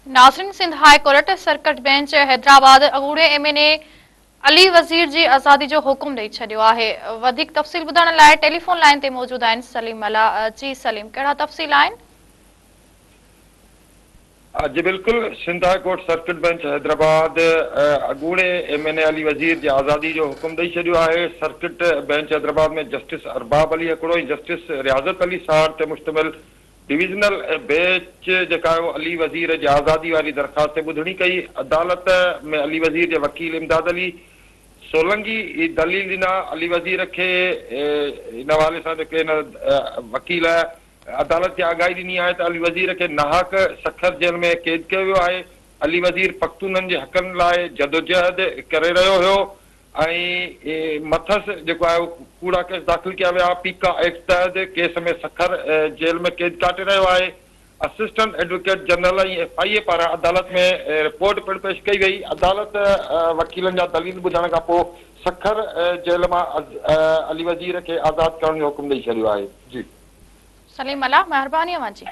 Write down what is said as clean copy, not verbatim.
नाज़रीन, Sindh high court circuit bench Hyderabad अगूणे MNA Ali Wazir ji आज़ादी जो हुकुम ॾेई छॾियो आहे। वधीक तफ़सील ॿुधण लाइ टेलीफोन लाइन ते मौजूद आहिनि सलीम अला। जी सलीम, कहिड़ा तफ़सील आहिनि? जी बिल्कुल, Sindh high court circuit bench Hyderabad अगूणे MNA अली वज़ीर जी आज़ादी जो हुकुम ॾेई छॾियो आहे। सर्किट बेंच हैदराबाद में जस्टिस अरबाब अली हिकिड़ो ऐं जस्टिस रियाज़त अली साड़ ते मुश्तमिल डिवीज़नल बेंच जेका अली वज़ीर जी आज़ादी वारी दरख़्वास्त ॿुधणी कई। अदालत में अली वज़ीर जे वकील इमदाद अली सोलंगी दलील ॾिना। अली वज़ीर खे इन हवाले सां जेके वकील अदालत खे आगाही ॾिनी आहे त अली वज़ीर खे नाहक सखर जेल में क़ैद कयो वियो आहे। अली वज़ीर पख्तूननि जे हक़नि लाइ जदोजहद करे रहियो हुयो ऐं मथस जेको आहे कूड़ा केस दाख़िल कया विया। पीका एक्ट तहत केस में सखर जेल में क़ैद काटे रहियो आहे। असिस्टेंट एडवोकेट जनरल ऐं FIA पारां अदालत में रिपोर्ट पिणु पेश कई वई। अदालत वकीलनि जा दलील ॿुधण खां पोइ सखर जेल मां अली वज़ीर खे आज़ादु करण जो हुकुम ॾेई छॾियो आहे। जी सलीम अला, महिरबानी अव्हां जी।